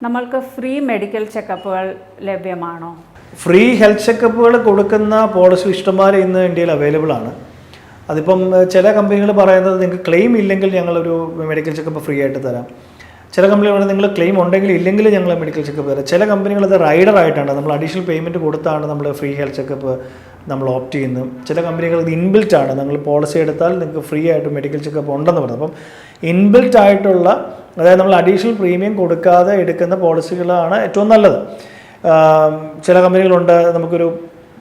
നമ്മൾക്ക് free medical ചെക്കപ്പുകൾ ലഭ്യമാണോ? Free health ചെക്കപ്പുകൾ കൊടുക്കുന്ന പോളിസി ഇഷ്ടംമാരെ ഇന്ന് ഇന്ത്യയിൽ അവൈലബിൾ ആണ്. അതിപ്പം ചില കമ്പനികൾ പറയുന്നത് നിങ്ങൾക്ക് ക്ലെയിം ഇല്ലെങ്കിൽ ഞങ്ങളൊരു മെഡിക്കൽ ചെക്കപ്പ് ഫ്രീ ആയിട്ട് തരാം. ചില കമ്പനികൾ പറയുന്നത് നിങ്ങൾ ക്ലെയിം ഉണ്ടെങ്കിൽ ഇല്ലെങ്കിൽ ഞങ്ങൾ മെഡിക്കൽ ചെക്കപ്പ് തരാം. ചില കമ്പനികൾ അത് റൈഡറായിട്ടാണ്, നമ്മൾ അഡീഷണൽ പേയ്മെൻറ്റ് കൊടുത്താണ് നമ്മൾ ഫ്രീ ഹെൽത്ത് ചെക്കപ്പ് നമ്മൾ ഓപ്റ്റ് ചെയ്യുന്നത്. ചില കമ്പനികൾ ഇത് ഇൻബിൽറ്റ് ആണ്, നിങ്ങൾ പോളിസി എടുത്താൽ നിങ്ങൾക്ക് ഫ്രീ ആയിട്ട് മെഡിക്കൽ ചെക്കപ്പ് ഉണ്ടെന്ന് പറയുന്നത്. അപ്പം ഇൻബിൽറ്റ് ആയിട്ടുള്ള, അതായത് നമ്മൾ അഡീഷണൽ പ്രീമിയം കൊടുക്കാതെ എടുക്കുന്ന പോളിസികളാണ് ഏറ്റവും നല്ലത്. ചില കമ്പനികളുണ്ട്, നമുക്കൊരു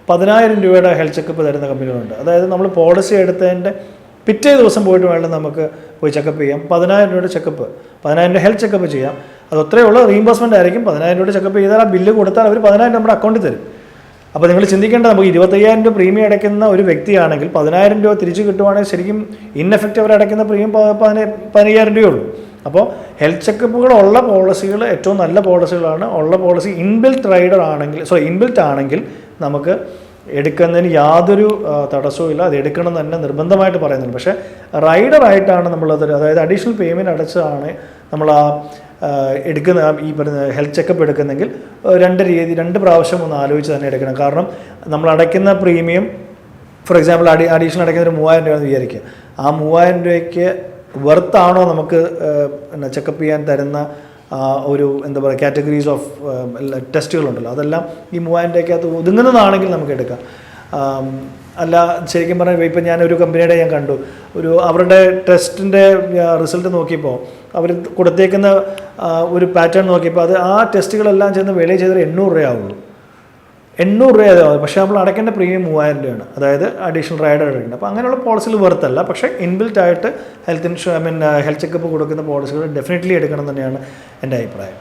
10,000 രൂപയുടെ ഹെൽത്ത് ചെക്കപ്പ് തരുന്ന കമ്പനികളുണ്ട്. അതായത് നമ്മൾ പോളിസി എടുത്തതിൻ്റെ പിറ്റേ ദിവസം പോയിട്ട് വേണം നമുക്ക് പോയി ചെക്കപ്പ് ചെയ്യാം. 10,000 രൂപയുടെ ചെക്കപ്പ്, 10,000 രൂപ ഹെൽത്ത് ചെക്കപ്പ് ചെയ്യാം. അത് അത്രയേ ഉള്ളൂ, റീഇംബേഴ്സ്മെൻ്റ് ആയിരിക്കും. 10,000 രൂപയുടെ ചെക്കപ്പ് ചെയ്താൽ ആ ബില്ല് കൊടുത്താൽ അവർ 10,000 നമ്മുടെ അക്കൗണ്ടിൽ തരും. അപ്പോൾ നിങ്ങൾ ചിന്തിക്കേണ്ടത്, നമുക്ക് 25,000 രൂപ പ്രീമിയം അടയ്ക്കുന്ന ഒരു വ്യക്തിയാണെങ്കിൽ 10,000 രൂപ തിരിച്ച് കിട്ടുവാണെങ്കിൽ ശരിക്കും ഇൻഎഫക്റ്റ് അവർ അടയ്ക്കുന്ന പ്രീമിയം 15,000 രൂപയുള്ളൂ. അപ്പോൾ ഹെൽത്ത് ചെക്കപ്പുകളുള്ള പോളിസികൾ ഏറ്റവും നല്ല പോളിസികളാണ്. ഉള്ള പോളിസി ഇൻബിൽറ്റ് ഇൻബിൽറ്റ് ആണെങ്കിൽ നമുക്ക് എടുക്കുന്നതിന് യാതൊരു തടസ്സവും ഇല്ല. അത് എടുക്കണം എന്ന് തന്നെ നിർബന്ധമായിട്ട് പറയുന്നുണ്ട്. പക്ഷേ റൈഡറായിട്ടാണ് നമ്മളത്, അതായത് അഡീഷണൽ പേയ്മെൻറ്റ് അടച്ചതാണ് നമ്മൾ എടുക്കുന്ന ഈ പറയുന്ന ഹെൽത്ത് ചെക്കപ്പ് എടുക്കുന്നെങ്കിൽ രണ്ട് പ്രാവശ്യം ഒന്ന് ആലോചിച്ച് തന്നെ എടുക്കണം. കാരണം നമ്മൾ അടയ്ക്കുന്ന പ്രീമിയം, ഫോർ എക്സാമ്പിൾ അഡീഷണൽ അടയ്ക്കുന്ന ഒരു 3,000 രൂപ എന്ന് വിചാരിക്കുക. ആ 3,000 രൂപയ്ക്ക് വെർത്താണോ നമുക്ക് ചെക്കപ്പ് ചെയ്യാൻ തരുന്ന ഒരു എന്താ പറയുക കാറ്റഗറീസ് ഓഫ് ടെസ്റ്റുകളുണ്ടല്ലോ, അതെല്ലാം ഈ 3,000 രൂപയ്ക്കകത്ത് ഒതുങ്ങുന്നതാണെങ്കിൽ നമുക്ക് എടുക്കാം. അല്ല, ശരിക്കും പറഞ്ഞാൽ ഇപ്പം ഞാനൊരു കമ്പനിയുടെ ഞാൻ കണ്ടു, അവരുടെ ടെസ്റ്റിൻ്റെ റിസൾട്ട് നോക്കിയപ്പോൾ അവർ കൊടുത്തേക്കുന്ന ഒരു പാറ്റേൺ നോക്കിയപ്പോൾ അത് ആ ടെസ്റ്റുകളെല്ലാം ചെന്ന് വെളിയിൽ ചെയ്താൽ 800 രൂപയാവുള്ളൂ. 800 രൂപയാവും. പക്ഷേ നമ്മൾ അടയ്ക്കേണ്ട പ്രീമിയം 3,000 രൂപയാണ്. അതായത് അഡീഷണൽ റൈഡർ അടയ്ക്കേണ്ടത്. അപ്പോൾ അങ്ങനെയുള്ള പോളിസികൾ വെറുത്തല്ല. പക്ഷേ ഇൻബിൽറ്റ് ആയിട്ട് ഹെൽത്ത് ചെക്കപ്പ് കൊടുക്കുന്ന പോളിസികൾ ഡെഫിനറ്റ്ലി എടുക്കണം തന്നെയാണ് എൻ്റെ അഭിപ്രായം.